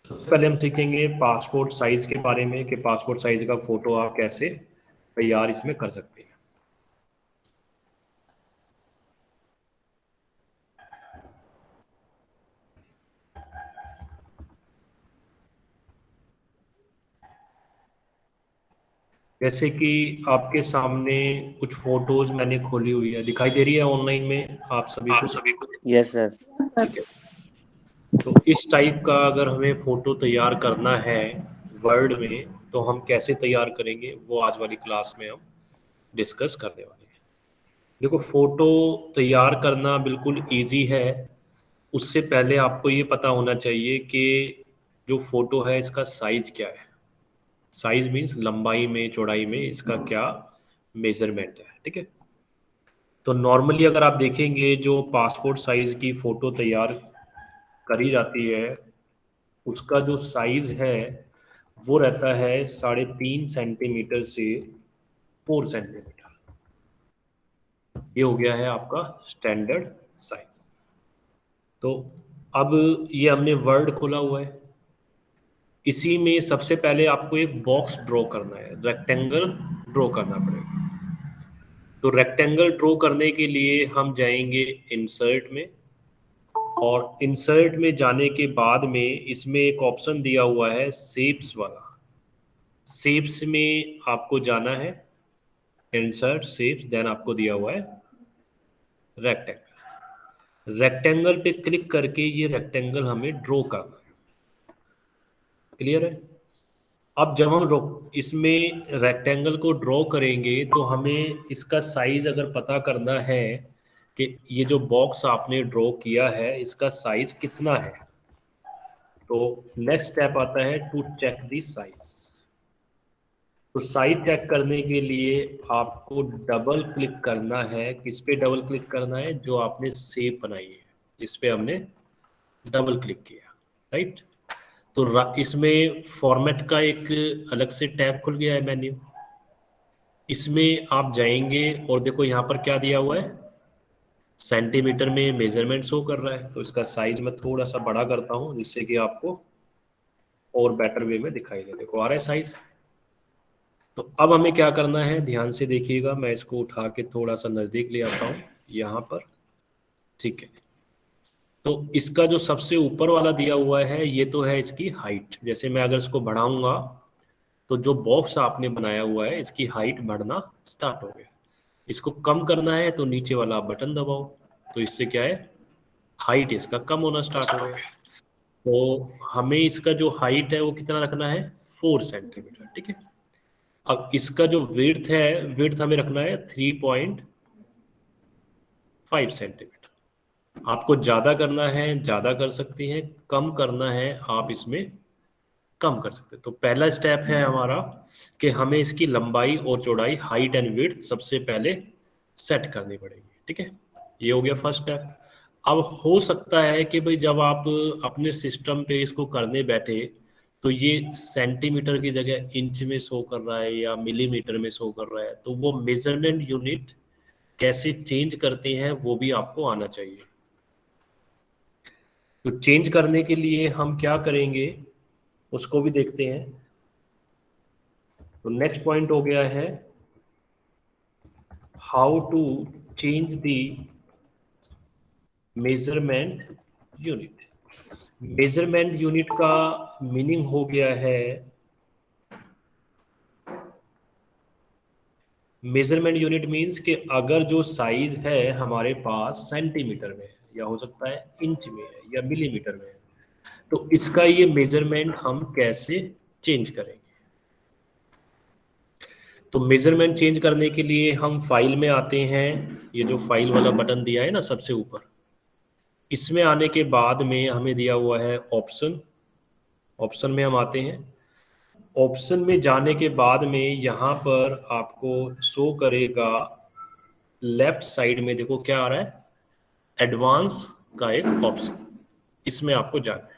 सबसे पहले हम सीखेंगे पासपोर्ट साइज के बारे में कि पासपोर्ट साइज का फोटो आप कैसे तैयार इसमें कर सकते हैं। जैसे कि आपके सामने कुछ फोटोज मैंने खोली हुई है, दिखाई दे रही है ऑनलाइन में आप सभी को? Yes sir. ठीक है, तो इस टाइप का अगर हमें फोटो तैयार करना है वर्ड में तो हम कैसे तैयार करेंगे वो आज वाली क्लास में हम डिस्कस करने वाले हैं। देखो, फोटो तैयार करना बिल्कुल इजी है। उससे पहले आपको ये पता होना चाहिए कि जो फोटो है इसका साइज क्या है। साइज मीन्स लंबाई में चौड़ाई में इसका क्या मेजरमेंट है। ठीक है, तो नॉर्मली अगर आप देखेंगे जो पासपोर्ट साइज की फ़ोटो तैयार करी जाती है उसका जो साइज है वो रहता है 3.5 सेंटीमीटर से 4 सेंटीमीटर। ये हो गया है आपका स्टैंडर्ड साइज। तो अब ये हमने वर्ड खोला हुआ है, इसी में सबसे पहले आपको एक बॉक्स ड्रॉ करना है, रेक्टेंगल ड्रॉ करना पड़ेगा। तो रेक्टेंगल ड्रॉ करने के लिए हम जाएंगे इंसर्ट में, और इंसर्ट में जाने के बाद में इसमें एक ऑप्शन दिया हुआ है शेप्स वाला। शेप्स में आपको जाना है, इंसर्ट शेप्स, देन आपको दिया हुआ है रेक्टेंगल। रेक्टेंगल पे क्लिक करके ये रेक्टेंगल हमें ड्रॉ करना है। क्लियर है? अब जब हम इसमें रेक्टेंगल को ड्रॉ करेंगे तो हमें इसका साइज अगर पता करना है कि ये जो बॉक्स आपने ड्रॉ किया है इसका साइज कितना है, तो नेक्स्ट स्टेप आता है टू चेक दी साइज। तो साइज चेक करने के लिए आपको डबल क्लिक करना है। किस पे डबल क्लिक करना है? जो आपने शेप बनाई है इस पे हमने डबल क्लिक किया, राइट। तो इसमें फॉर्मेट का एक अलग से टैब खुल गया है मेन्यू। इसमें आप जाएंगे और देखो यहाँ पर क्या दिया हुआ है, सेंटीमीटर में मेजरमेंट शो कर रहा है। तो इसका साइज मैं थोड़ा सा बड़ा करता हूँ जिससे कि आपको और बेटर वे में दिखाई दे। देखो आ रहा है साइज। तो अब हमें क्या करना है, ध्यान से देखिएगा, मैं इसको उठा के थोड़ा सा नज़दीक ले आता हूँ यहाँ पर। ठीक है, तो इसका जो सबसे ऊपर वाला दिया हुआ है ये तो है इसकी हाइट। जैसे मैं अगर इसको बढ़ाऊंगा तो जो बॉक्स आपने बनाया हुआ है इसकी हाइट बढ़ना स्टार्ट हो गया। इसको कम करना है तो नीचे वाला बटन दबाओ, तो इससे क्या है, हाइट इसका कम होना स्टार्ट हो गया। तो हमें इसका जो हाइट है वो कितना रखना है, 4 सेंटीमीटर। ठीक है, अब इसका जो विड्थ है, विड्थ हमें रखना है 3.5 सेंटीमीटर। आपको ज़्यादा करना है ज़्यादा कर सकती हैं, कम करना है आप इसमें कम कर सकते हैं। तो पहला स्टेप है हमारा कि हमें इसकी लंबाई और चौड़ाई, हाइट एंड विड्थ सबसे पहले सेट करनी पड़ेगी। ठीक है, ये हो गया फर्स्ट स्टेप। अब हो सकता है कि भाई जब आप अपने सिस्टम पे इसको करने बैठे तो ये सेंटीमीटर की जगह इंच में शो कर रहा है या मिलीमीटर में शो कर रहा है, तो वो मेजरमेंट यूनिट कैसे चेंज करते हैं वो भी आपको आना चाहिए। तो चेंज करने के लिए हम क्या करेंगे उसको भी देखते हैं। तो नेक्स्ट पॉइंट हो गया है how to change the measurement unit. Measurement unit का मीनिंग हो गया है, मेजरमेंट यूनिट मींस कि अगर जो साइज है हमारे पास सेंटीमीटर में है या हो सकता है इंच में है या मिलीमीटर में है, तो इसका ये मेजरमेंट हम कैसे चेंज करेंगे। तो मेजरमेंट चेंज करने के लिए हम फाइल में आते हैं, ये जो फाइल वाला बटन दिया है ना सबसे ऊपर, इसमें आने के बाद में हमें दिया हुआ है ऑप्शन। ऑप्शन में हम आते हैं, ऑप्शन में जाने के बाद में यहाँ पर आपको शो करेगा लेफ्ट साइड में, देखो क्या आ रहा है, एडवांस का एक ऑप्शन। इसमें आपको जाना है।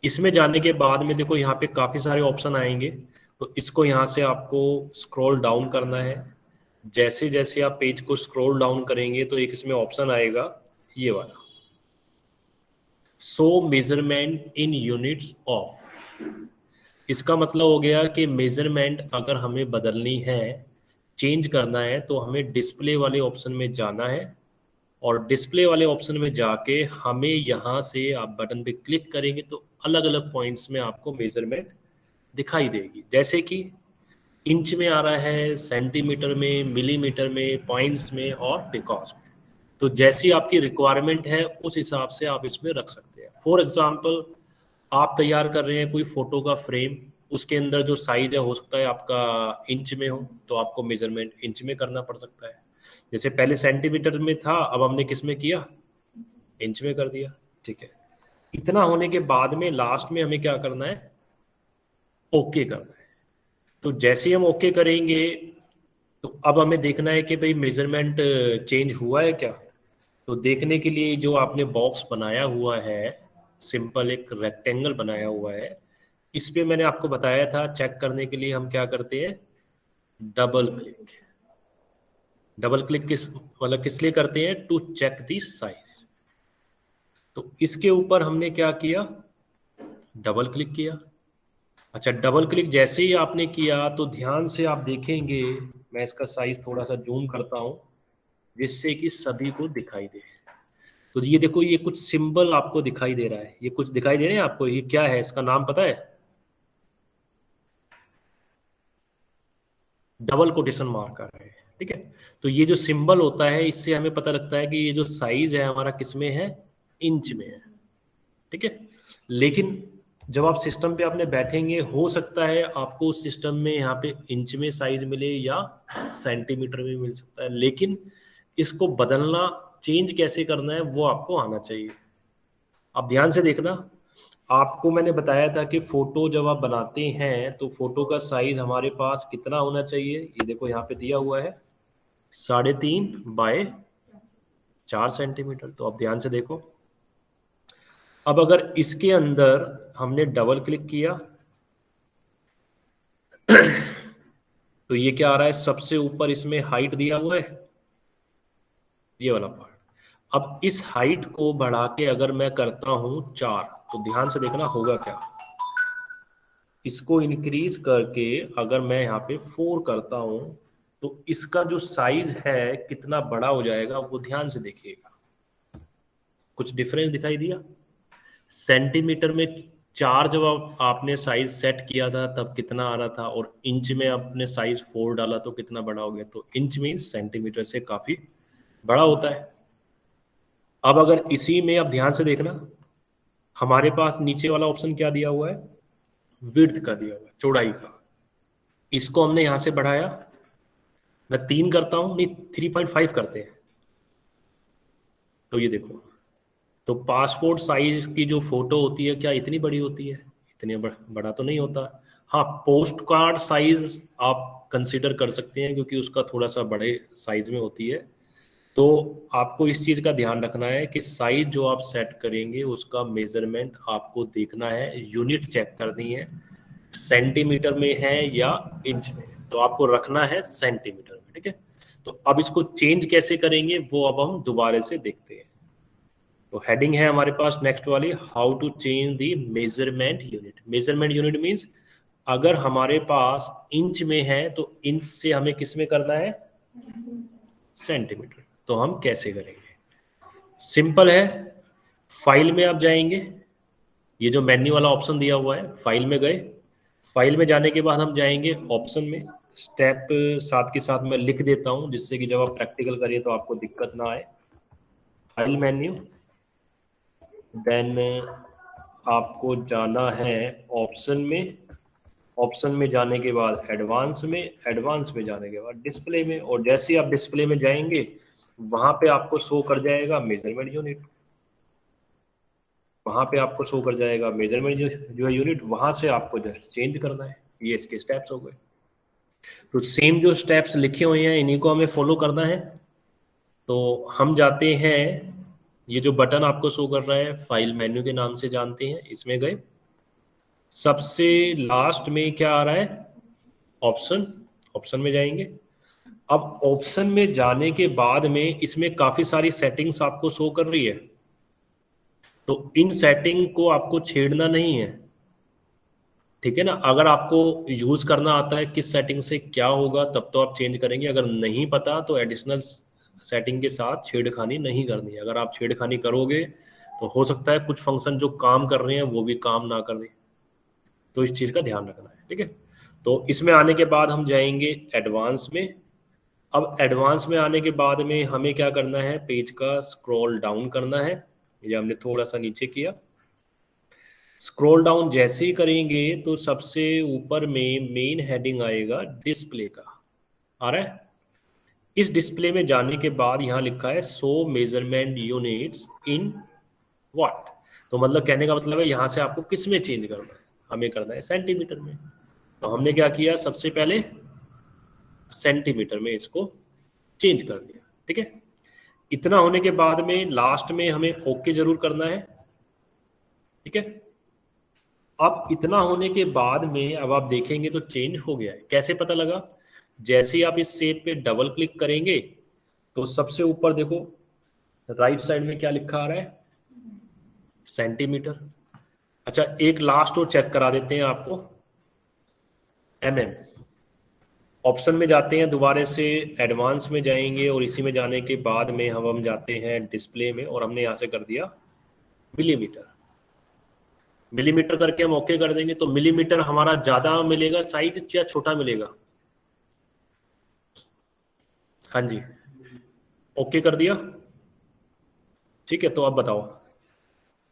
इसमें जाने के बाद में देखो यहाँ पे काफ़ी सारे ऑप्शन आएंगे, तो इसको यहाँ से आपको स्क्रॉल डाउन करना है। जैसे जैसे आप पेज को स्क्रॉल डाउन करेंगे तो एक इसमें ऑप्शन आएगा ये वाला, सो मेजरमेंट इन यूनिट्स ऑफ। इसका मतलब हो गया कि मेजरमेंट अगर हमें बदलनी है, चेंज करना है, तो हमें डिस्प्ले वाले ऑप्शन में जाना है और डिस्प्ले वाले ऑप्शन में जाके हमें यहाँ से आप बटन पे क्लिक करेंगे तो अलग अलग पॉइंट्स में आपको मेजरमेंट दिखाई देगी, जैसे कि इंच में आ रहा है, सेंटीमीटर में, मिलीमीटर में, पॉइंट्स में और पिकॉस में। तो जैसी आपकी रिक्वायरमेंट है उस हिसाब से आप इसमें रख सकते हैं। फॉर एग्जांपल, आप तैयार कर रहे हैं कोई फोटो का फ्रेम, उसके अंदर जो साइज है हो सकता है आपका इंच में हो, तो आपको मेजरमेंट इंच में करना पड़ सकता है। जैसे पहले सेंटीमीटर में था, अब हमने किस में किया, इंच में कर दिया। ठीक है, इतना होने के बाद में लास्ट में हमें क्या करना है, ओके करना है। तो जैसे ही हम ओके करेंगे तो अब हमें देखना है कि भाई मेजरमेंट चेंज हुआ है क्या। तो देखने के लिए जो आपने बॉक्स बनाया हुआ है, सिंपल एक रेक्टेंगल बनाया हुआ है, इस पे मैंने आपको बताया था चेक करने के लिए हम क्या करते हैं, डबल क्लिक। डबल क्लिक किस मतलब किस लिए करते हैं, टू चेक दी साइज। तो इसके ऊपर हमने क्या किया, डबल क्लिक किया। अच्छा, डबल क्लिक जैसे ही आपने किया तो ध्यान से आप देखेंगे, मैं इसका साइज थोड़ा सा जूम करता हूं जिससे कि सभी को दिखाई दे। तो ये देखो, ये कुछ सिंबल आपको दिखाई दे रहा है, ये कुछ दिखाई दे रहे हैं आपको, ये क्या है, इसका नाम पता है, डबल कोटेशन मार्क आ रहा है। ठीक है, तो ये जो सिंबल होता है इससे हमें पता लगता है कि ये जो साइज है हमारा किस में है, इंच में है। ठीक है, लेकिन जब आप सिस्टम पे अपने बैठेंगे, हो सकता है आपको उस सिस्टम में यहाँ पे इंच में साइज मिले या सेंटीमीटर में मिल सकता है, लेकिन इसको बदलना, चेंज कैसे करना है वो आपको आना चाहिए। आप ध्यान से देखना, आपको मैंने बताया था कि फोटो जब आप बनाते हैं तो फोटो का साइज हमारे पास कितना होना चाहिए, ये देखो यहाँ पे दिया हुआ है 3.5 बाय 4 सेंटीमीटर। तो आप ध्यान से देखो, अब अगर इसके अंदर हमने डबल क्लिक किया तो ये क्या आ रहा है, सबसे ऊपर इसमें हाइट दिया हुआ है, ये वाला पार्ट। अब इस हाइट को बढ़ा के अगर मैं करता हूं 4, तो ध्यान से देखना होगा क्या, इसको इंक्रीज करके अगर मैं यहाँ पे 4 करता हूं तो इसका जो साइज है कितना बड़ा हो जाएगा, वो ध्यान से देखिएगा। कुछ डिफरेंस दिखाई दिया, सेंटीमीटर में 4 जब आपने साइज सेट किया था तब कितना आ रहा था, और इंच में आपने साइज 4 डाला तो कितना बड़ा हो गया। तो इंच मीन्स सेंटीमीटर से काफी बड़ा होता है। अब अगर इसी में आप ध्यान से देखना, हमारे पास नीचे वाला ऑप्शन क्या दिया हुआ है, विड्थ का दिया हुआ है, चौड़ाई का। इसको हमने यहां से बढ़ाया, मैं 3 करता हूं, नहीं 3.5 करते हैं, तो ये देखो, तो पासपोर्ट साइज की जो फोटो होती है क्या इतनी बड़ी होती है, इतनी बड़ा तो नहीं होता। हाँ, पोस्ट कार्ड साइज आप कंसिडर कर सकते हैं क्योंकि उसका थोड़ा सा बड़े साइज में होती है। तो आपको इस चीज का ध्यान रखना है कि साइज जो आप सेट करेंगे उसका मेजरमेंट आपको देखना है, यूनिट चेक करनी है, सेंटीमीटर में है या इंच में, तो आपको रखना है सेंटीमीटर में। ठीक है, तो अब इसको चेंज कैसे करेंगे वो अब हम दोबारा से देखते हैं। तो हेडिंग है हमारे पास नेक्स्ट वाली, how to change the measurement unit. Measurement unit means अगर हमारे पास इंच में है तो इंच से हमें किस में करना है, सेंटीमीटर। तो हम कैसे करेंगे, सिंपल है, फाइल में आप जाएंगे, ये जो मेन्यू वाला ऑप्शन दिया हुआ है, फाइल में गए, फाइल में जाने के बाद हम जाएंगे ऑप्शन में। स्टेप साथ के साथ मैं लिख देता हूं जिससे कि जब आप प्रैक्टिकल करिए तो आपको दिक्कत ना आए। फाइल मेन्यू, देन आपको जाना है ऑप्शन में, ऑप्शन में जाने के बाद एडवांस में, एडवांस में जाने के बाद डिस्प्ले में, और जैसे ही आप डिस्प्ले में जाएंगे वहां पे आपको शो कर जाएगा मेजरमेंट यूनिट, वहां पे आपको शो कर जाएगा मेजरमेंट जो है यूनिट, वहां से आपको जो है चेंज करना है। ये इसके स्टेप्स हो गए। तो सेम जो स्टेप्स लिखे हुए हैं इन्हीं को हमें फॉलो करना है। तो हम जाते हैं, ये जो बटन आपको शो कर रहा है फाइल मेन्यू के नाम से जानते हैं, इसमें गए, सबसे लास्ट में क्या आ रहा है, ऑप्शन, ऑप्शन में जाएंगे। अब ऑप्शन में जाने के बाद में इसमें काफी सारी सेटिंग्स आपको शो कर रही है, तो इन सेटिंग को आपको छेड़ना नहीं है, ठीक है ना। अगर आपको यूज करना आता है किस सेटिंग से क्या होगा तब तो आप चेंज करेंगे, अगर नहीं पता तो एडिशनल सेटिंग के साथ छेड़खानी नहीं करनी है। अगर आप छेड़खानी करोगे तो हो सकता है कुछ फंक्शन जो काम कर रहे हैं वो भी काम ना कर दें, तो इस चीज़ का ध्यान रखना है, ठीक है। तो इसमें आने के बाद हम जाएंगे एडवांस में। अब एडवांस में आने के बाद में हमें क्या करना है, पेज का स्क्रॉल डाउन करना है। ये हमने थोड़ा सा नीचे किया। स्क्रॉल डाउन जैसे ही करेंगे तो सबसे ऊपर में मेन हेडिंग आएगा डिस्प्ले का, आ रहा है। इस डिस्प्ले में जाने के बाद यहाँ लिखा है show measurement units in what. तो मतलब कहने का मतलब है यहाँ से आपको किस में चेंज करना है, हमें करना है सेंटीमीटर में। तो हमने क्या किया, सबसे पहले सेंटीमीटर में इसको चेंज कर दिया, ठीक है। इतना होने के बाद में लास्ट में हमें ओके जरूर करना है, ठीक है। अब इतना होने के बाद में अब आप देखेंगे तो चेंज हो गया है। कैसे पता लगा, जैसे ही आप इस सेट पे डबल क्लिक करेंगे तो सबसे ऊपर देखो राइट साइड में क्या लिखा आ रहा है, सेंटीमीटर। अच्छा एक लास्ट और चेक करा देते हैं आपको, mm। ऑप्शन में जाते हैं दोबारा से, एडवांस में जाएंगे और इसी में जाने के बाद में हम जाते हैं डिस्प्ले में और हमने यहाँ से कर दिया मिलीमीटर। मिलीमीटर करके हम ओके कर देंगे तो मिलीमीटर हमारा ज्यादा मिलेगा साइज या छोटा मिलेगा, हाँ जी ओके कर दिया, ठीक है। तो अब बताओ,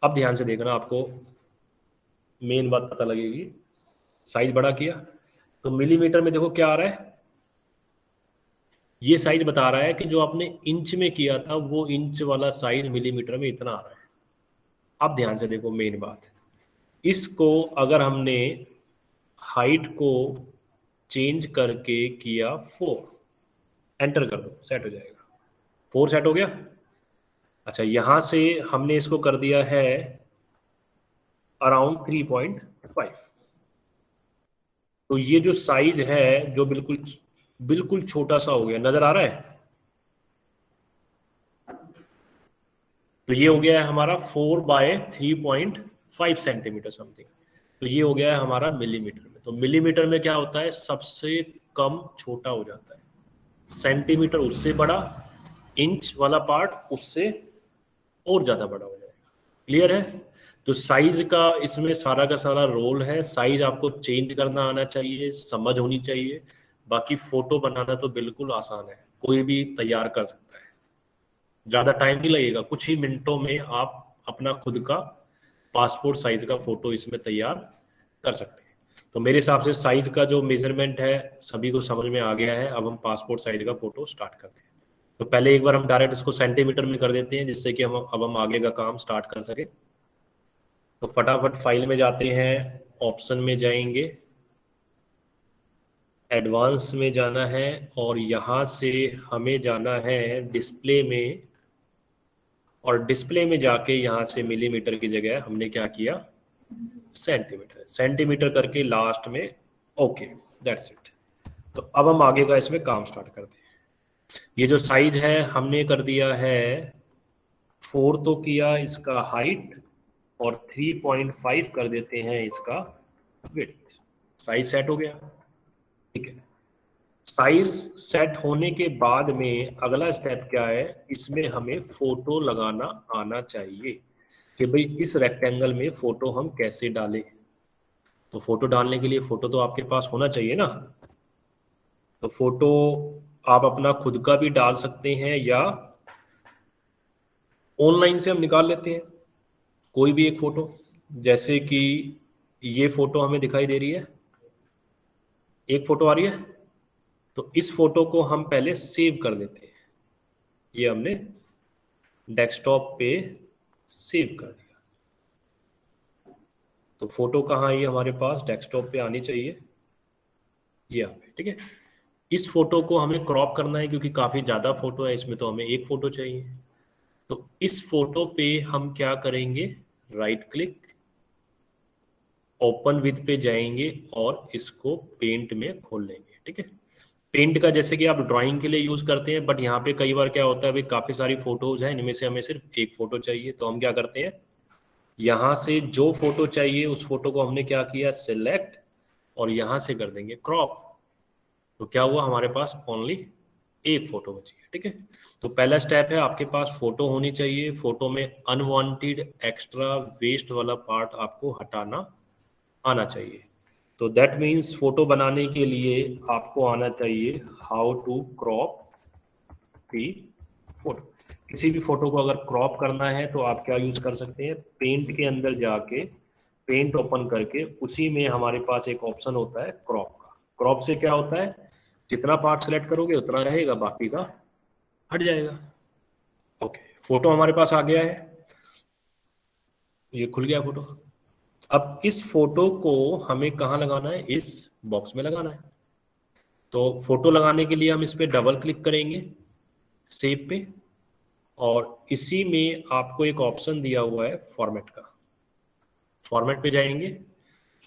अब ध्यान से देखना, आपको मेन बात पता लगेगी। साइज बड़ा किया तो मिलीमीटर में देखो क्या आ रहा है, ये साइज बता रहा है कि जो आपने इंच में किया था वो इंच वाला साइज मिलीमीटर में इतना आ रहा है। अब ध्यान से देखो मेन बात, इसको अगर हमने हाइट को चेंज करके किया 4, एंटर कर दो, सेट हो जाएगा। 4 सेट हो गया। अच्छा यहां से हमने इसको कर दिया है अराउंड 3.5। तो ये जो साइज है जो बिल्कुल बिल्कुल छोटा सा हो गया, नजर आ रहा है। तो ये हो गया है हमारा 4/3.5 सेंटीमीटर समथिंग। तो ये हो गया है हमारा मिलीमीटर में। तो मिलीमीटर में क्या होता है, सबसे कम छोटा हो जाता है, सेंटीमीटर उससे बड़ा, इंच वाला पार्ट उससे और ज्यादा बड़ा हो जाएगा। क्लियर है। तो साइज का इसमें सारा का सारा रोल है। साइज आपको चेंज करना आना चाहिए, समझ होनी चाहिए। बाकी फोटो बनाना तो बिल्कुल आसान है, कोई भी तैयार कर सकता है, ज्यादा टाइम नहीं लगेगा। कुछ ही मिनटों में आप अपना खुद का पासपोर्ट साइज का फोटो इसमें तैयार कर सकते हैं। तो मेरे हिसाब से साइज का जो मेजरमेंट है सभी को समझ में आ गया है। अब हम पासपोर्ट साइज का फोटो स्टार्ट करते हैं। तो पहले एक बार हम डायरेक्ट इसको सेंटीमीटर में कर देते हैं जिससे कि हम आगे का काम स्टार्ट कर सके। तो फटाफट फाइल में जाते हैं, ऑप्शन में जाएंगे, एडवांस में जाना है और यहाँ से हमें जाना है डिस्प्ले में। और डिस्प्ले में जाके यहाँ से मिलीमीटर की जगह हमने क्या किया, सेंटीमीटर। सेंटीमीटर करके लास्ट में ओके, दैट्स इट। तो अब हम आगे का इसमें काम स्टार्ट करते हैं। ये जो साइज है हमने कर दिया है 4 तो किया इसका हाइट और 3.5 कर देते हैं इसका विड्थ। साइज सेट हो गया, ठीक है। साइज सेट होने के बाद में अगला स्टेप क्या है, इसमें हमें फोटो लगाना आना चाहिए कि भाई इस रेक्टेंगल में फोटो हम कैसे डालें। तो फोटो डालने के लिए फोटो तो आपके पास होना चाहिए ना। तो फोटो आप अपना खुद का भी डाल सकते हैं या ऑनलाइन से हम निकाल लेते हैं कोई भी एक फोटो। जैसे कि ये फोटो हमें दिखाई दे रही है, एक फोटो आ रही है। तो इस फोटो को हम पहले सेव कर देते हैं। ये हमने डेस्कटॉप पे सेव कर दिया। तो फोटो कहाँ है, ये हमारे पास डेस्कटॉप पे आनी चाहिए, ये यहाँ पे, ठीक है। इस फोटो को हमें क्रॉप करना है क्योंकि काफी ज्यादा फोटो है इसमें, तो हमें एक फोटो चाहिए। तो इस फोटो पे हम क्या करेंगे, राइट क्लिक, ओपन विद पे जाएंगे और इसको पेंट में खोल लेंगे, ठीक है। पेंट का जैसे कि आप ड्राइंग के लिए यूज करते हैं, बट यहाँ पे कई बार क्या होता है, भाई काफी सारी फोटोज हैं, इनमें से हमें सिर्फ एक फोटो चाहिए। तो हम क्या करते हैं, यहाँ से जो फोटो चाहिए उस फोटो को हमने क्या किया, सिलेक्ट, और यहाँ से कर देंगे क्रॉप। तो क्या हुआ, हमारे पास ओनली एक फोटो बची है। ठीक है, तो पहला स्टेप है आपके पास फोटो होनी चाहिए, फोटो में अनवांटेड एक्स्ट्रा वेस्ट वाला पार्ट आपको हटाना आना चाहिए। तो दैट मीन्स फोटो बनाने के लिए आपको आना चाहिए how to crop the photo. किसी भी फोटो को अगर क्रॉप करना है तो आप क्या यूज कर सकते हैं, पेंट के अंदर जाके पेंट ओपन करके उसी में हमारे पास एक ऑप्शन होता है क्रॉप का। क्रॉप से क्या होता है, जितना पार्ट सेलेक्ट करोगे उतना रहेगा, बाकी का हट जाएगा। ओके, फोटो हमारे पास आ गया है, ये खुल गया फोटो। अब इस फोटो को हमें कहाँ लगाना है, इस बॉक्स में लगाना है। तो फोटो लगाने के लिए हम इस पे डबल क्लिक करेंगे, सेव पे, और इसी में आपको एक ऑप्शन दिया हुआ है फॉर्मेट का। फॉर्मेट पे जाएंगे,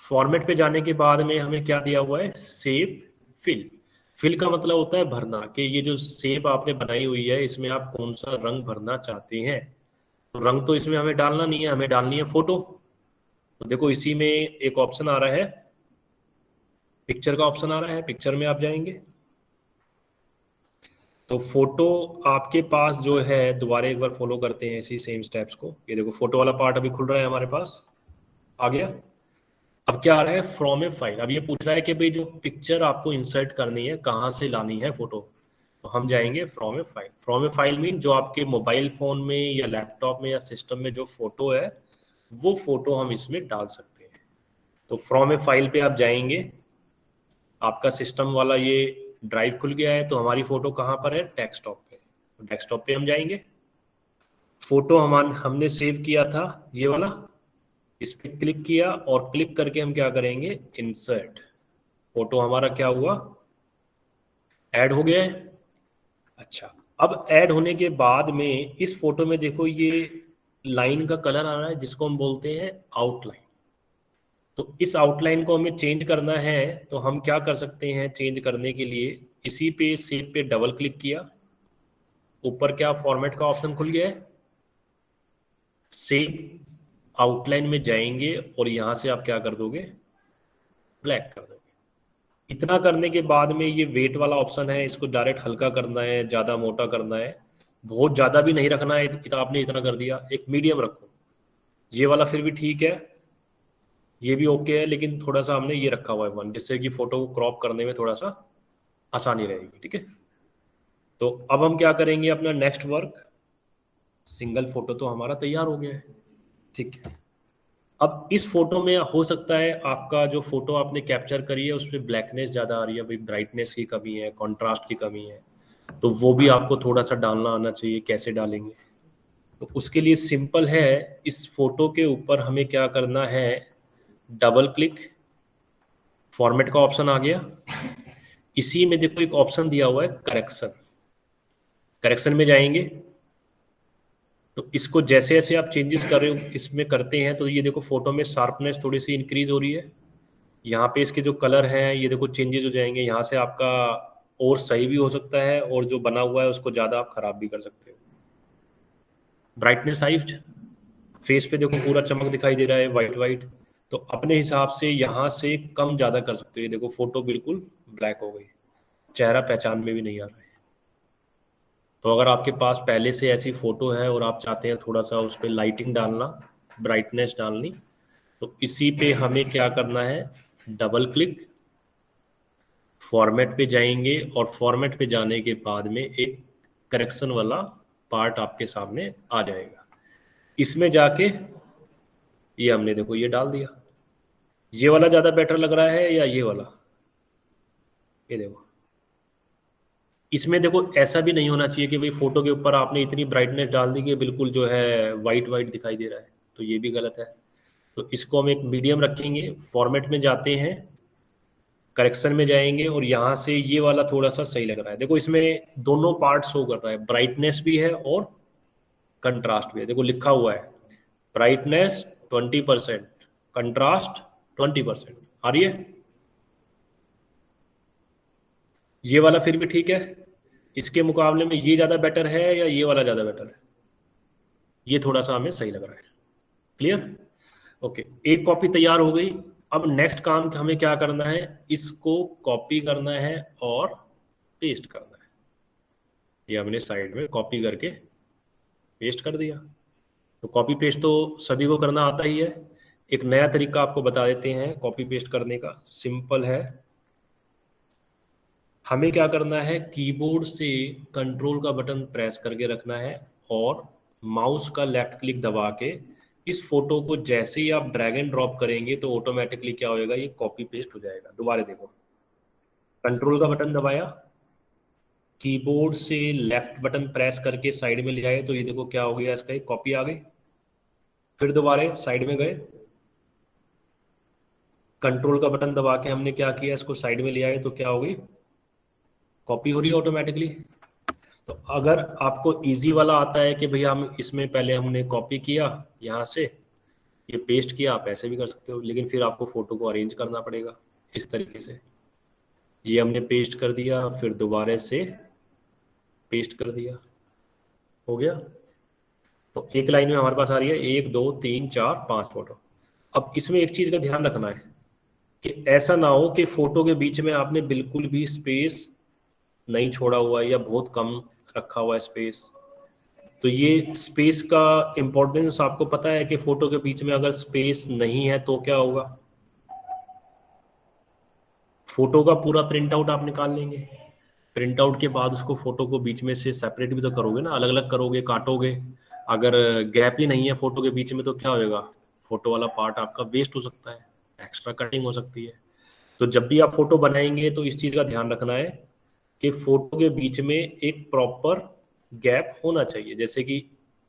फॉर्मेट पे जाने के बाद में हमें क्या दिया हुआ है, सेव फिल। फिल का मतलब होता है भरना, कि ये जो सेव आपने बनाई हुई है इसमें आप कौन सा रंग भरना चाहते हैं। तो रंग तो इसमें हमें डालना नहीं है, हमें डालनी है फोटो। तो देखो इसी में एक ऑप्शन आ रहा है, पिक्चर का ऑप्शन आ रहा है, पिक्चर में आप जाएंगे तो फोटो आपके पास जो है, दोबारा एक बार फॉलो करते हैं इसी सेम स्टेप्स को। ये देखो फोटो वाला पार्ट अभी खुल रहा है हमारे पास, आ गया। अब क्या आ रहा है, फ्रॉम ए फाइल। अब ये पूछ रहा है कि भाई जो पिक्चर आपको इंसर्ट करनी है कहाँ से लानी है फोटो। तो हम जाएंगे from A file. From A file mean जो आपके मोबाइल फोन में या लैपटॉप में या सिस्टम में जो फोटो है वो फोटो हम इसमें डाल सकते हैं। तो फ्रॉम ए फाइल पे आप जाएंगे, आपका सिस्टम वाला ये ड्राइव खुल गया है, तो हमारी फोटो कहाँ पर है, डेस्कटॉप पे। तो डेस्कटॉप पे हम जाएंगे, फोटो हमने सेव किया था ये वाला, इस पर क्लिक किया और क्लिक करके हम क्या करेंगे, इंसर्ट। फोटो हमारा क्या हुआ, ऐड हो गया है। अच्छा, अब ऐड होने के बाद में इस फोटो में देखो ये लाइन का कलर आ रहा है जिसको हम बोलते हैं आउटलाइन। तो इस आउटलाइन को हमें चेंज करना है, तो हम क्या कर सकते हैं चेंज करने के लिए, इसी पे सेव पे डबल क्लिक किया, ऊपर क्या फॉर्मेट का ऑप्शन खुल गया है, सेव आउटलाइन में जाएंगे और यहां से आप क्या कर दोगे, ब्लैक कर दोगे। इतना करने के बाद में ये वेट वाला ऑप्शन है, इसको डायरेक्ट हल्का करना है, ज़्यादा मोटा करना है, बहुत ज़्यादा भी नहीं रखना है। आपने इतना कर दिया, एक मीडियम रखो। ये वाला फिर भी ठीक है, ये भी ओके है, लेकिन थोड़ा सा हमने ये रखा हुआ है 1, जिससे कि फोटो को क्रॉप करने में थोड़ा सा आसानी रहेगी। ठीक है, तो अब हम क्या करेंगे, अपना नेक्स्ट वर्क, सिंगल फोटो तो हमारा तैयार हो गया है। ठीक है, अब इस फोटो में हो सकता है आपका जो फोटो आपने कैप्चर करी है उसमें ब्लैकनेस ज़्यादा आ रही है, भाई ब्राइटनेस की कमी है, कॉन्ट्रास्ट की कमी है, तो वो भी आपको थोड़ा सा डालना आना चाहिए। कैसे डालेंगे, तो उसके लिए सिंपल है, इस फोटो के ऊपर हमें क्या करना है, डबल क्लिक, फॉर्मेट का ऑप्शन आ गया, इसी में देखो एक ऑप्शन दिया हुआ है करेक्शन। करेक्शन में जाएंगे, तो इसको जैसे जैसे आप चेंजेस कर रहे हो इसमें करते हैं, तो ये देखो फोटो में शार्पनेस थोड़ी सी इंक्रीज हो रही है, यहाँ पे इसके जो कलर हैं ये देखो चेंजेस हो जाएंगे, यहाँ से आपका और सही भी हो सकता है, और जो बना हुआ है उसको ज़्यादा आप खराब भी कर सकते हो। ब्राइटनेस हाइट, फेस पे देखो पूरा चमक दिखाई दे रहा है, वाइट वाइट, तो अपने हिसाब से यहाँ से कम ज़्यादा कर सकते हो। ये देखो फोटो बिल्कुल ब्लैक हो गई, चेहरा पहचान में भी नहीं आ रहा है। तो अगर आपके पास पहले से ऐसी फोटो है और आप चाहते हैं थोड़ा सा उस पर लाइटिंग डालना, ब्राइटनेस डालनी, तो इसी पे हमें क्या करना है, डबल क्लिक, फॉर्मेट पे जाएंगे, और फॉर्मेट पे जाने के बाद में एक करेक्शन वाला पार्ट आपके सामने आ जाएगा। इसमें जाके ये हमने देखो ये डाल दिया। ये वाला ज़्यादा बेटर लग रहा है या ये वाला, ये देखो, इसमें देखो ऐसा भी नहीं होना चाहिए कि भाई फोटो के ऊपर आपने इतनी ब्राइटनेस डाल दी कि बिल्कुल जो है वाइट वाइट दिखाई दे रहा है, तो ये भी गलत है। तो इसको हम एक मीडियम रखेंगे, फॉर्मेट में जाते हैं, करेक्शन में जाएंगे, और यहाँ से ये वाला थोड़ा सा सही लग रहा है। देखो इसमें दोनों पार्ट शो कर रहा है, ब्राइटनेस भी है और कंट्रास्ट भी है। देखो लिखा हुआ है ब्राइटनेस 20%, कंट्रास्ट 20%, आ रही है। ये वाला फिर भी ठीक है, इसके मुकाबले में ये ज़्यादा बेटर है या ये वाला ज़्यादा बेटर है, ये थोड़ा सा हमें सही लग रहा है। क्लियर? ओके, एक कॉपी तैयार हो गई। अब नेक्स्ट काम हमें क्या करना है, इसको कॉपी करना है और पेस्ट करना है। ये हमने साइड में कॉपी करके पेस्ट कर दिया। तो कॉपी पेस्ट तो सभी को करना आता ही है। एक नया तरीका आपको बता देते हैं कॉपी पेस्ट करने का, सिंपल है। हमें क्या करना है, कीबोर्ड से कंट्रोल का बटन प्रेस करके रखना है और माउस का लेफ्ट क्लिक दबा के इस फोटो को जैसे ही आप ड्रैग एंड ड्रॉप करेंगे तो ऑटोमेटिकली क्या होएगा, ये कॉपी पेस्ट हो जाएगा। दोबारा देखो, कंट्रोल का बटन दबाया, कीबोर्ड से लेफ्ट बटन प्रेस करके साइड में ले आए तो ये देखो क्या हो गया, इसका एक कॉपी आ गई। फिर दोबारा साइड में गए, कंट्रोल का बटन दबा के हमने क्या किया, इसको साइड में ले आए तो क्या हो गई, कॉपी हो रही है ऑटोमेटिकली। तो अगर आपको इजी वाला आता है कि भैया हम इसमें पहले हमने कॉपी किया यहाँ से, ये पेस्ट किया, आप ऐसे भी कर सकते हो, लेकिन फिर आपको फोटो को अरेंज करना पड़ेगा इस तरीके से। ये हमने पेस्ट कर दिया, फिर दोबारा से पेस्ट कर दिया, हो गया। तो एक लाइन में हमारे पास आ रही है 1 2 3 4 5 फोटो। अब इसमें एक चीज का ध्यान रखना है कि ऐसा ना हो कि फोटो के बीच में आपने बिल्कुल भी स्पेस नहीं छोड़ा हुआ है या बहुत कम रखा हुआ है स्पेस। तो ये स्पेस का इंपॉर्टेंस आपको पता है कि फोटो के बीच में अगर स्पेस नहीं है तो क्या होगा, फोटो का पूरा प्रिंट आउट आप निकाल लेंगे। प्रिंट आउट के बाद उसको फोटो को बीच में से सेपरेट भी तो करोगे ना, अलग अलग करोगे, काटोगे। अगर गैप ही नहीं है फोटो के बीच में तो क्या होएगा, फोटो वाला पार्ट आपका वेस्ट हो सकता है, एक्स्ट्रा कटिंग हो सकती है। तो जब भी आप फोटो बनाएंगे तो इस चीज का ध्यान रखना है कि फोटो के बीच में एक प्रॉपर गैप होना चाहिए। जैसे कि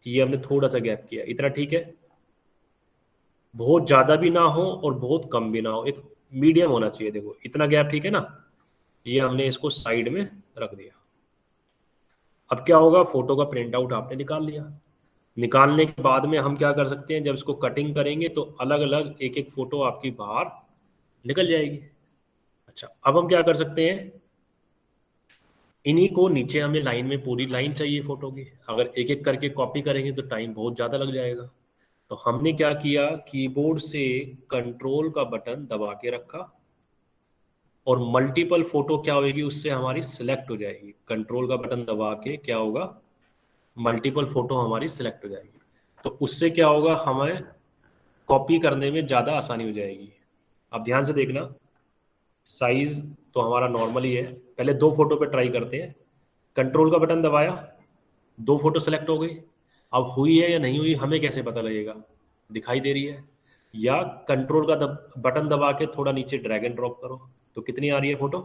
ये हमने थोड़ा सा गैप किया, इतना ठीक है, बहुत ज्यादा भी ना हो और बहुत कम भी ना हो, एक मीडियम होना चाहिए। देखो इतना गैप ठीक है ना, ये हमने इसको साइड में रख दिया। अब क्या होगा, फोटो का प्रिंट आउट आपने निकाल लिया। निकालने के बाद में हम क्या कर सकते हैं, जब इसको कटिंग करेंगे तो अलग अलग एक एक फोटो आपकी बाहर निकल जाएगी। अच्छा, अब हम क्या कर सकते हैं, इन्हीं को नीचे हमें लाइन में पूरी लाइन चाहिए फोटो की। अगर एक एक करके कॉपी करेंगे तो टाइम बहुत ज़्यादा लग जाएगा। तो हमने क्या किया, कीबोर्ड से कंट्रोल का बटन दबा के रखा और मल्टीपल फोटो क्या होगी उससे हमारी सिलेक्ट हो जाएगी। कंट्रोल का बटन दबा के क्या होगा, मल्टीपल फोटो हमारी सिलेक्ट हो जाएगी। तो उससे क्या होगा, हमें कॉपी करने में ज़्यादा आसानी हो जाएगी। अब ध्यान से देखना, साइज तो हमारा नॉर्मल ही है। पहले 2 फोटो पे ट्राई करते हैं। कंट्रोल का बटन दबाया, 2 फोटो सेलेक्ट हो गई। अब हुई है या नहीं हुई हमें कैसे पता लगेगा, दिखाई दे रही है, या कंट्रोल का बटन दबा के थोड़ा नीचे ड्रैग एंड ड्रॉप करो तो कितनी आ रही है फोटो,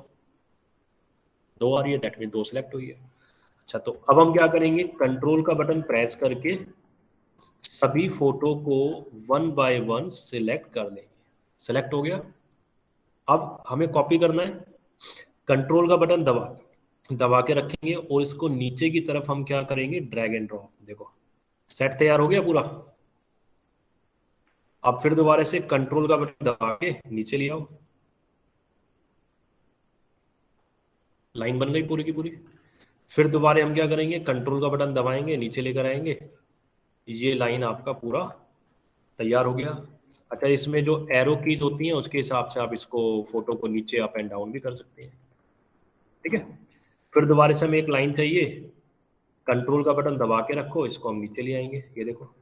2 आ रही है, दैट मीन 2 सेलेक्ट हुई है। अच्छा, तो अब हम क्या करेंगे, कंट्रोल का बटन प्रेस करके सभी फोटो को 1 बाय 1 सिलेक्ट कर लेंगे। सिलेक्ट हो गया। अब हमें कॉपी करना है, कंट्रोल का बटन दबा के रखेंगे और इसको नीचे की तरफ हम क्या करेंगे, ड्रैग एंड ड्रॉप। देखो सेट तैयार हो गया पूरा। अब फिर दोबारा से कंट्रोल का बटन दबा के नीचे ले आओ, लाइन बन गई पूरी की पूरी। फिर दोबारा हम क्या करेंगे, कंट्रोल का बटन दबाएंगे, नीचे लेकर आएंगे, ये लाइन आपका पूरा तैयार हो गया। अच्छा, इसमें जो एरो कीज होती हैं उसके हिसाब से आप इसको फोटो को नीचे अप एंड डाउन भी कर सकते हैं। ठीक है, फिर दोबारा से हमें एक लाइन चाहिए, कंट्रोल का बटन दबा के रखो, इसको हम नीचे ले आएंगे, ये देखो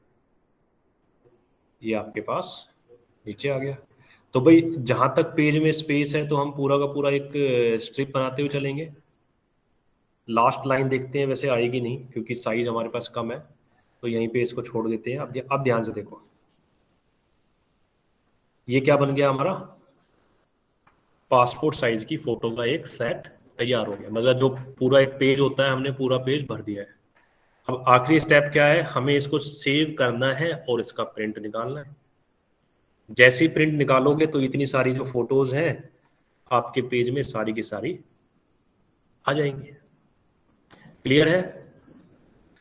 ये आपके पास नीचे आ गया। तो भाई जहां तक पेज में स्पेस है तो हम पूरा का पूरा एक स्ट्रिप बनाते हुए चलेंगे। लास्ट लाइन देखते हैं, वैसे आएगी नहीं क्योंकि साइज हमारे पास कम है, तो यहीं पे इसको छोड़ देते हैं। अब ध्यान से देखो, ये क्या बन गया हमारा, पासपोर्ट साइज की फोटो का एक सेट तैयार हो गया। मतलब जो पूरा एक पेज होता है हमने पूरा पेज भर दिया है। अब आखिरी स्टेप क्या है, हमें इसको सेव करना है और इसका प्रिंट निकालना है। जैसे ही प्रिंट निकालोगे तो इतनी सारी जो फोटोज हैं आपके पेज में सारी की सारी आ जाएंगी। क्लियर है?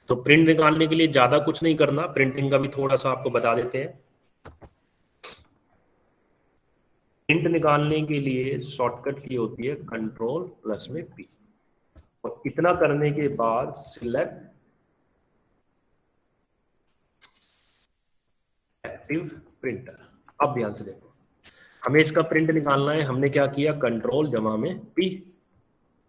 तो प्रिंट निकालने के लिए ज्यादा कुछ नहीं करना, प्रिंटिंग का भी थोड़ा सा आपको बता देते हैं। प्रिंट निकालने के लिए शॉर्टकट की होती है कंट्रोल प्लस में पी, और इतना करने के बाद सिलेक्ट एक्टिव प्रिंटर। अब ध्यान से देखो, हमें इसका प्रिंट निकालना है। हमने क्या किया, कंट्रोल जमा में पी।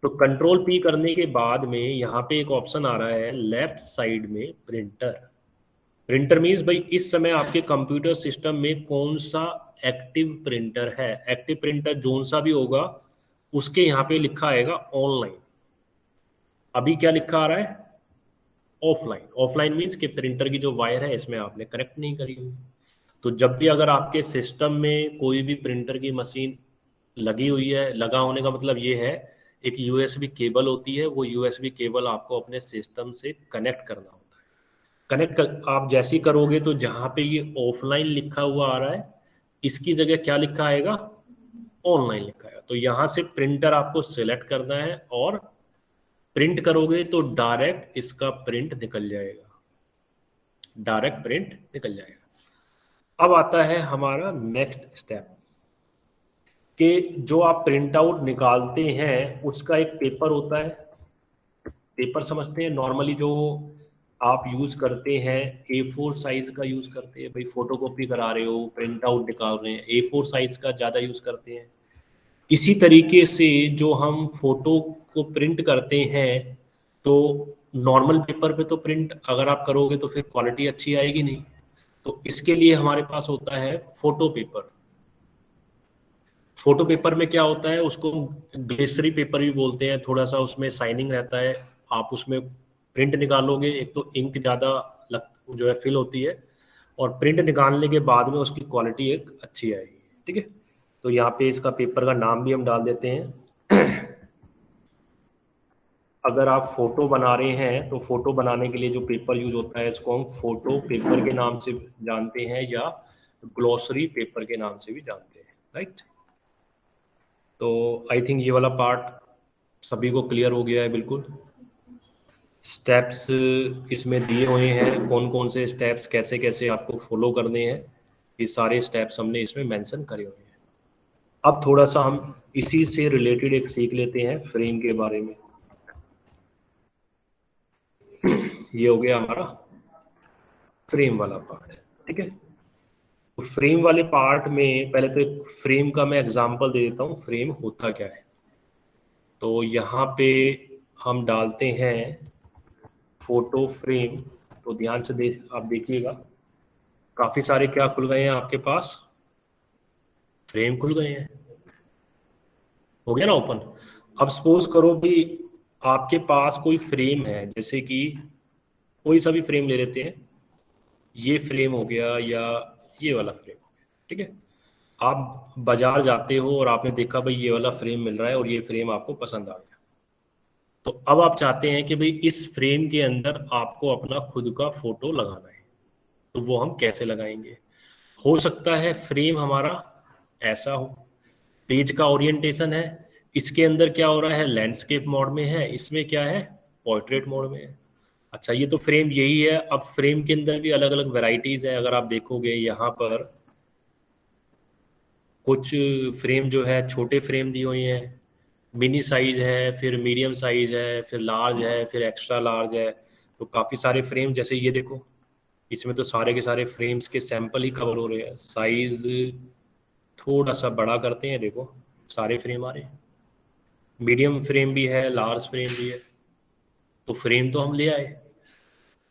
तो कंट्रोल पी करने के बाद में यहाँ पे एक ऑप्शन आ रहा है लेफ्ट साइड में प्रिंटर। प्रिंटर मीन्स भाई इस समय आपके कंप्यूटर सिस्टम में कौन सा एक्टिव प्रिंटर है। एक्टिव प्रिंटर जोन सा भी होगा उसके यहाँ पे लिखा आएगा ऑनलाइन। अभी क्या लिखा आ रहा है, ऑफलाइन। ऑफलाइन मीन्स कि प्रिंटर की जो वायर है इसमें आपने कनेक्ट नहीं करी हुई। तो जब भी अगर आपके सिस्टम में कोई भी प्रिंटर की मशीन लगी हुई है, लगा होने का मतलब ये है एक यूएसबी केबल होती है, वो यूएसबी केबल आपको अपने सिस्टम से कनेक्ट करना होता है। आप जैसे ही करोगे तो जहां पे ये ऑफलाइन लिखा हुआ आ रहा है इसकी जगह क्या लिखा आएगा, ऑनलाइन लिखा आएगा। तो यहाँ से प्रिंटर आपको सिलेक्ट करना है और प्रिंट करोगे तो डायरेक्ट इसका प्रिंट निकल जाएगा, डायरेक्ट प्रिंट निकल जाएगा। अब आता है हमारा नेक्स्ट स्टेप कि जो आप प्रिंट आउट निकालते हैं उसका एक पेपर होता है। पेपर समझते हैं नॉर्मली जो आप यूज करते हैं, A4 साइज का यूज करते हैं। भाई फोटोकॉपी करा रहे हो, प्रिंट आउट निकाल रहे हैं, A4 साइज का ज्यादा यूज करते हैं। इसी तरीके से जो हम फोटो को प्रिंट करते हैं तो नॉर्मल पेपर पे तो प्रिंट अगर आप करोगे तो फिर क्वालिटी अच्छी आएगी नहीं। तो इसके लिए हमारे पास होता है फोटो पेपर। फोटो पेपर में क्या होता है, उसको ग्लिसरी पेपर भी बोलते हैं, थोड़ा सा उसमें शाइनिंग रहता है। आप उसमें प्रिंट निकालोगे एक तो इंक ज़्यादा जो है फिल होती है, और प्रिंट निकालने के बाद में उसकी क्वालिटी एक अच्छी आएगी। ठीक है, तो यहाँ पे इसका पेपर का नाम भी हम डाल देते हैं। अगर आप फोटो बना रहे हैं तो फोटो बनाने के लिए जो पेपर यूज होता है इसको हम फोटो पेपर के नाम से जानते हैं या ग्लॉसरी पेपर के नाम से भी जानते हैं, राइट। तो आई थिंक ये वाला पार्ट सभी को क्लियर हो गया है बिल्कुल। स्टेप्स इसमें दिए हुए हैं, कौन कौन से स्टेप्स कैसे कैसे आपको फॉलो करने हैं, ये सारे स्टेप्स हमने इसमें मेंशन करे हुए हैं। अब थोड़ा सा हम इसी से रिलेटेड एक सीख लेते हैं फ्रेम के बारे में। ये हो गया हमारा फ्रेम वाला पार्ट, ठीक है। तो फ्रेम वाले पार्ट में पहले तो एक फ्रेम का मैं एग्जांपल दे देता हूँ, फ्रेम होता क्या है। तो यहाँ पे हम डालते हैं फोटो फ्रेम। तो ध्यान से आप देखिएगा काफी सारे क्या खुल गए हैं आपके पास, फ्रेम खुल गए हैं। हो गया ना ओपन। अब सपोज करो भी आपके पास कोई फ्रेम है, जैसे कि कोई सा भी फ्रेम ले लेते हैं, ये फ्रेम हो गया या ये वाला फ्रेम हो गया, ठीक है। आप बाजार जाते हो और आपने देखा भाई ये वाला फ्रेम मिल रहा है और ये फ्रेम आपको पसंद आ गया। तो अब आप चाहते हैं कि भाई इस फ्रेम के अंदर आपको अपना खुद का फोटो लगाना है, तो वो हम कैसे लगाएंगे। हो सकता है फ्रेम हमारा ऐसा हो, पेज का ओरिएंटेशन है, इसके अंदर क्या हो रहा है, लैंडस्केप मोड में है, इसमें क्या है, पोर्ट्रेट मोड में है। अच्छा ये तो फ्रेम यही है। अब फ्रेम के अंदर भी अलग अलग वेराइटीज है। अगर आप देखोगे यहाँ पर कुछ फ्रेम जो है छोटे फ्रेम दिए हुए हैं, मिनी साइज है, फिर मीडियम साइज है, फिर लार्ज है, फिर एक्स्ट्रा लार्ज है। तो काफ़ी सारे फ्रेम, जैसे ये देखो इसमें तो सारे के सारे फ्रेम्स के सैंपल ही कवर हो रहे हैं। साइज थोड़ा सा बड़ा करते हैं, देखो सारे फ्रेम आ रहे हैं, मीडियम फ्रेम भी है, लार्ज फ्रेम भी है। तो फ्रेम तो हम ले आए।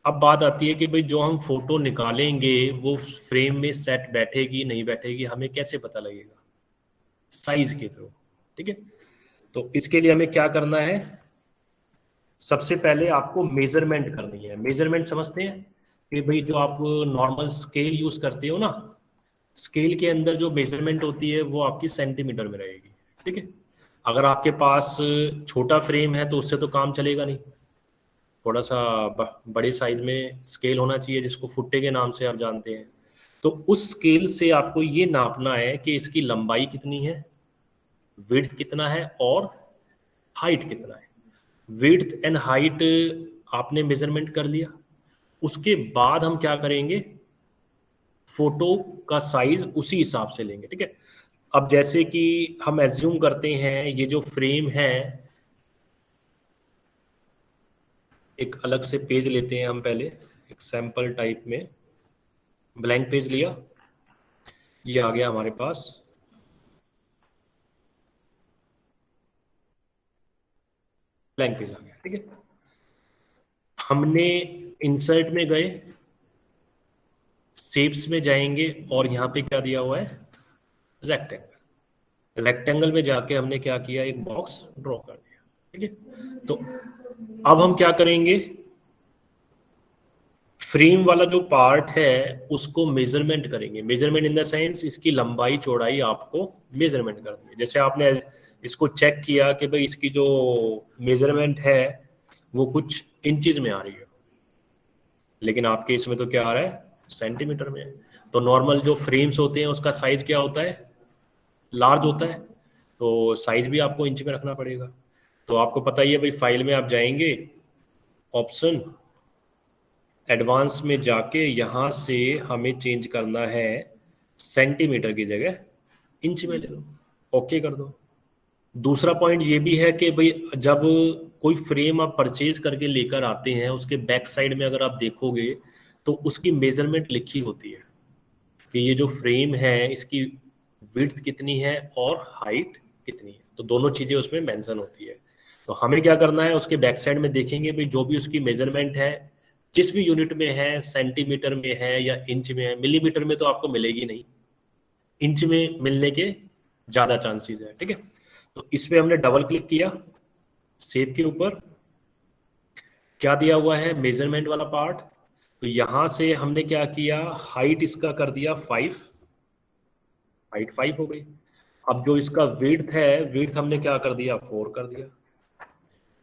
अब बात आती है कि भाई जो हम फोटो निकालेंगे वो फ्रेम में सेट बैठेगी नहीं बैठेगी, हमें कैसे पता लगेगा, साइज के थ्रू, ठीक है। तो इसके लिए हमें क्या करना है, सबसे पहले आपको मेजरमेंट करनी है। मेजरमेंट समझते हैं कि भाई जो आप नॉर्मल स्केल यूज करते हो ना, स्केल के अंदर जो मेजरमेंट होती है वो आपकी सेंटीमीटर में रहेगी, ठीक है। अगर आपके पास छोटा फ्रेम है तो उससे तो काम चलेगा नहीं, थोड़ा सा बड़े साइज में स्केल होना चाहिए जिसको फुट्टे के नाम से आप जानते हैं। तो उस स्केल से आपको ये नापना है कि इसकी लंबाई कितनी है, विड्थ कितना है और हाइट कितना है। विड्थ एंड हाइट आपने मेजरमेंट कर लिया, उसके बाद हम क्या करेंगे, फोटो का साइज उसी हिसाब से लेंगे, ठीक है। अब जैसे कि हम एज्यूम करते हैं ये जो फ्रेम है, एक अलग से पेज लेते हैं हम, पहले एक सैंपल टाइप में ब्लैंक पेज लिया। ये आ गया हमारे पास ब्लैंक पेज आ गया। ठीक है, हमने इंसर्ट में गए, शेप्स में जाएंगे और यहाँ पे क्या दिया हुआ है, रेक्टेंगल। रेक्टेंगल में जाके हमने क्या किया, एक बॉक्स ड्रॉ कर दिया। ठीक है, तो अब हम क्या करेंगे, फ्रेम वाला जो पार्ट है उसको मेजरमेंट करेंगे। मेजरमेंट इन द सेंस इसकी लंबाई चौड़ाई आपको मेजरमेंट करनी है। जैसे आपने इसको चेक किया कि भाई इसकी जो मेजरमेंट है वो कुछ इंचेस में आ रही है, लेकिन आपके इसमें तो क्या आ रहा है, सेंटीमीटर में है। तो नॉर्मल जो फ्रेम्स होते हैं उसका साइज क्या होता है, लार्ज होता है, तो साइज भी आपको इंच में रखना पड़ेगा। तो आपको पता ही है भाई, फाइल में आप जाएंगे, ऑप्शन एडवांस में जाके यहाँ से हमें चेंज करना है, सेंटीमीटर की जगह इंच में ले लो, ओके कर दो। दूसरा पॉइंट ये भी है कि भाई जब कोई फ्रेम आप परचेज करके लेकर आते हैं, उसके बैक साइड में अगर आप देखोगे तो उसकी मेजरमेंट लिखी होती है कि ये जो फ्रेम है इसकी विड्थ कितनी है और हाइट कितनी है, तो दोनों चीजें उसमें मेंशन होती है। तो हमें क्या करना है, उसके बैक साइड में देखेंगे भाई जो भी उसकी मेजरमेंट है, जिस भी यूनिट में है, सेंटीमीटर में है या इंच में है, मिलीमीटर में तो आपको मिलेगी नहीं, इंच में मिलने के ज्यादा चांसेस है। ठीक है, तो इस पे हमने डबल क्लिक किया, शेप के ऊपर क्या दिया हुआ है, मेजरमेंट वाला पार्ट। तो यहां से हमने क्या किया, हाइट इसका कर दिया 5, हाइट 5 हो गई। अब जो इसका विड्थ है, विड्थ हमने क्या कर दिया, 4 कर दिया।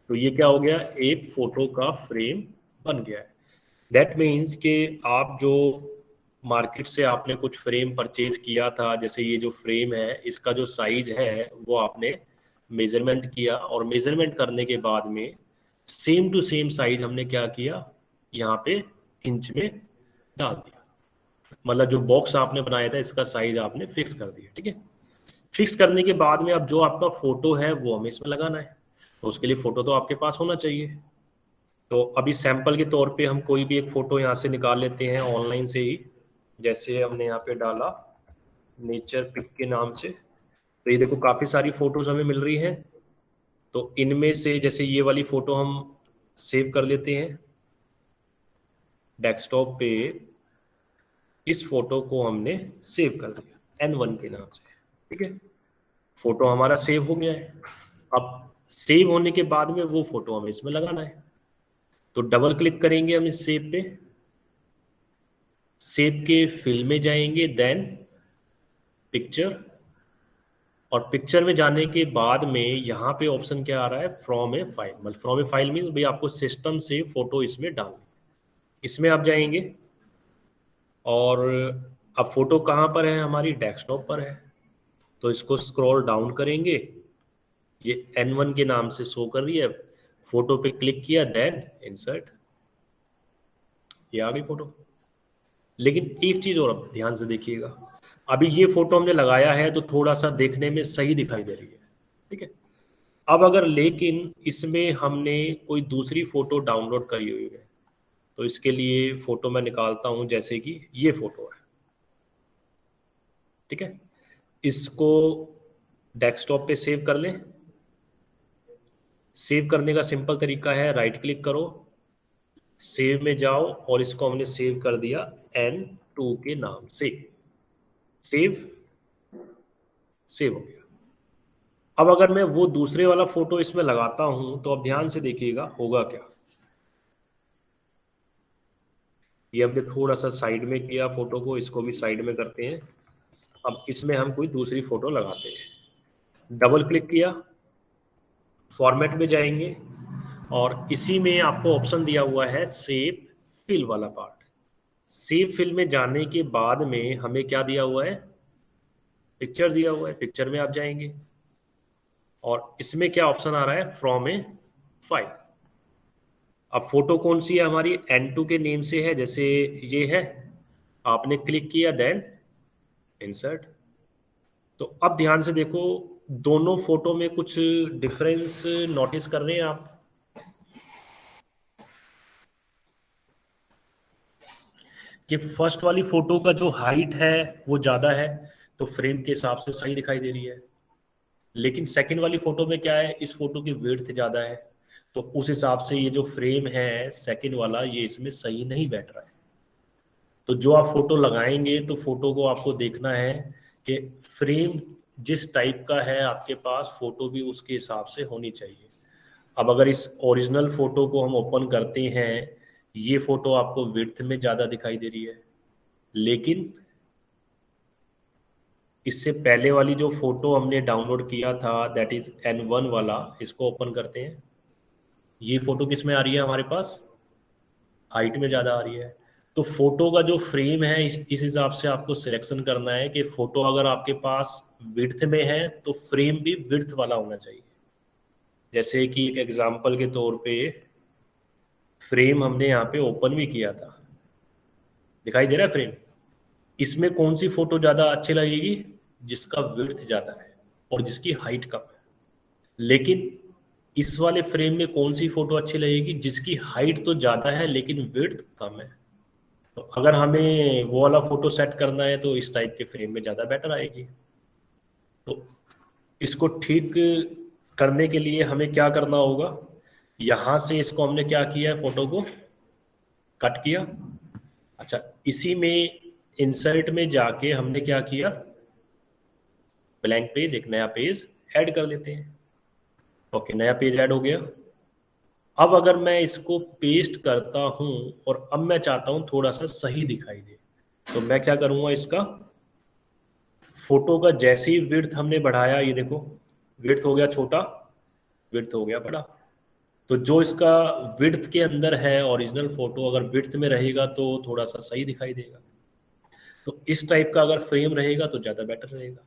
तो ये क्या हो गया, एक फोटो का फ्रेम बन गया है। दैट मीन्स कि आप जो मार्केट से आपने कुछ फ्रेम परचेज किया था, जैसे ये जो फ्रेम है इसका जो साइज है वो आपने मेजरमेंट किया, और मेजरमेंट करने के बाद में सेम टू सेम साइज हमने क्या किया, यहाँ पे इंच में डाल दिया। मतलब जो बॉक्स आपने बनाया था इसका साइज आपने फिक्स कर दिया। ठीक है, फिक्स करने के बाद में अब जो आपका फोटो है वो हमें इसमें लगाना है, तो उसके लिए फोटो तो आपके पास होना चाहिए। तो अभी सैंपल के तौर पे हम कोई भी एक फ़ोटो यहाँ से निकाल लेते हैं ऑनलाइन से ही। जैसे हमने यहाँ पे डाला नेचर पिक के नाम से, तो ये देखो काफ़ी सारी फ़ोटोज़ हमें मिल रही हैं। तो इनमें से जैसे ये वाली फ़ोटो हम सेव कर लेते हैं डेस्कटॉप पे, इस फोटो को हमने सेव कर दिया N1 के नाम से। ठीक है, फोटो हमारा सेव हो गया है। अब सेव होने के बाद में वो फोटो हमें इसमें लगाना है, तो डबल क्लिक करेंगे हम इस सेव पे, सेव के फिल में जाएंगे, देन पिक्चर, और पिक्चर में जाने के बाद में यहाँ पे ऑप्शन क्या आ रहा है, फ्रॉम ए फाइल। मतलब फ्रॉम ए फाइल मीन्स भाई आपको सिस्टम से फोटो इसमें डालनी, इसमें आप जाएंगे और अब फोटो कहाँ पर है, हमारी डेस्कटॉप पर है। तो इसको स्क्रॉल डाउन करेंगे, ये N1 के नाम से शो कर रही है, फोटो पे क्लिक किया, देन इंसर्ट, ये आ गई फोटो। लेकिन एक चीज और अब ध्यान से देखिएगा, अभी ये फोटो हमने लगाया है तो थोड़ा सा देखने में सही दिखाई दे रही है। ठीक है, अब अगर लेकिन इसमें हमने कोई दूसरी फोटो डाउनलोड करी हुई है, तो इसके लिए फोटो मैं निकालता हूं, जैसे कि ये फोटो है। ठीक है, इसको डेस्कटॉप पे सेव कर लें। सेव करने का सिंपल तरीका है, राइट क्लिक करो, सेव में जाओ, और इसको हमने सेव कर दिया N2 के नाम से। सेव, सेव हो गया। अब अगर मैं वो दूसरे वाला फोटो इसमें लगाता हूं, तो अब ध्यान से देखिएगा होगा क्या। ये हमने थोड़ा सा साइड में किया फोटो को, इसको भी साइड में करते हैं। अब इसमें हम कोई दूसरी फोटो लगाते हैं, डबल क्लिक किया, फॉर्मेट में जाएंगे, और इसी में आपको ऑप्शन दिया हुआ है सेव फिल वाला पार्ट। सेव फिल में जाने के बाद में हमें क्या दिया हुआ है, पिक्चर दिया हुआ है, पिक्चर में आप जाएंगे और इसमें क्या ऑप्शन आ रहा है, फ्रॉम ए फाइल। अब फोटो कौन सी है हमारी, N2 के नेम से है, जैसे ये है, आपने क्लिक किया, देन इंसर्ट। तो अब ध्यान से देखो, दोनों फोटो में कुछ डिफरेंस नोटिस कर रहे हैं आप। कि फर्स्ट वाली फोटो का जो हाइट है वो ज़्यादा है, तो फ्रेम के हिसाब से सही दिखाई दे रही है। लेकिन सेकंड वाली फोटो में क्या है, इस फोटो की विड्थ ज़्यादा है, तो उस हिसाब से ये जो फ्रेम है सेकंड वाला, ये इसमें सही नहीं बैठ रहा है। तो जो आप फोटो लगाएंगे तो फोटो को आपको देखना है कि फ्रेम जिस टाइप का है आपके पास, फोटो भी उसके हिसाब से होनी चाहिए। अब अगर इस ओरिजिनल फोटो को हम ओपन करते हैं, ये फोटो आपको विड्थ में ज़्यादा दिखाई दे रही है, लेकिन इससे पहले वाली जो फोटो हमने डाउनलोड किया था, दैट इज N1 वाला, इसको ओपन करते हैं। ये फोटो किस में आ रही है हमारे पास, हाइट में ज़्यादा आ रही है। तो फोटो का जो फ्रेम है, इस हिसाब से आपको सिलेक्शन करना है कि फोटो अगर आपके पास विड्थ में है तो फ्रेम भी विड्थ वाला होना चाहिए। जैसे कि एक एग्जांपल के तौर पे फ्रेम हमने यहाँ पे ओपन भी किया था, दिखाई दे रहा है फ्रेम। इसमें कौन सी फोटो ज़्यादा अच्छी लगेगी, जिसका विड्थ ज़्यादा है और जिसकी हाइट कम है। लेकिन इस वाले फ्रेम में कौन सी फोटो अच्छी लगेगी, जिसकी हाइट तो ज़्यादा है लेकिन विड्थ कम है। तो अगर हमें वो वाला फोटो सेट करना है तो इस टाइप के फ्रेम में ज़्यादा बेटर आएगी। तो इसको ठीक करने के लिए हमें क्या करना होगा, यहाँ से इसको हमने क्या किया है, फोटो को कट किया। अच्छा, इसी में इंसर्ट में जाके हमने क्या किया, ब्लैंक पेज, एक नया पेज ऐड कर लेते हैं। ओके, नया पेज ऐड हो गया। अब अगर मैं इसको पेस्ट करता हूं और अब मैं चाहता हूं थोड़ा सा सही दिखाई दे, तो मैं क्या करूंगा, इसका फोटो का जैसे ही विड्थ हमने बढ़ाया, ये देखो विड्थ हो गया छोटा, विड्थ हो गया बड़ा। तो जो इसका विड्थ के अंदर है ओरिजिनल फोटो, अगर विड्थ में रहेगा तो थोड़ा सा सही दिखाई देगा। तो इस टाइप का अगर फ्रेम रहेगा तो ज़्यादा बेटर रहेगा।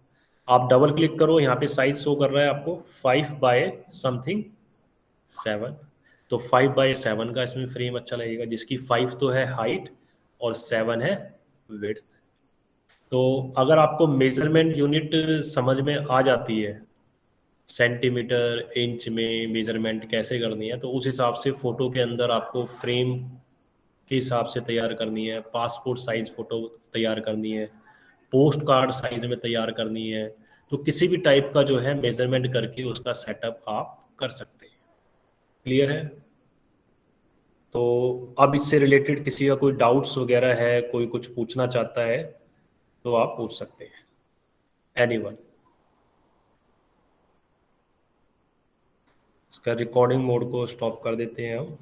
आप डबल क्लिक करो, यहाँ पे साइज शो कर रहा है आपको 5/7। तो 5/7 का इसमें फ्रेम अच्छा लगेगा, जिसकी 5 तो है हाइट और 7 है विड्थ। तो अगर आपको मेजरमेंट यूनिट समझ में आ जाती है, सेंटीमीटर इंच में मेजरमेंट कैसे करनी है, तो उस हिसाब से फोटो के अंदर आपको फ्रेम के हिसाब से तैयार करनी है, पासपोर्ट साइज फोटो तैयार करनी है, पोस्ट कार्ड साइज में तैयार करनी है, तो किसी भी टाइप का जो है मेजरमेंट करके उसका सेटअप आप कर सकते हैं। क्लियर है? तो अब इससे रिलेटेड किसी का कोई डाउट्स वगैरह है, कोई कुछ पूछना चाहता है तो आप पूछ सकते हैं, एनीवन। इसका रिकॉर्डिंग मोड को स्टॉप कर देते हैं हम।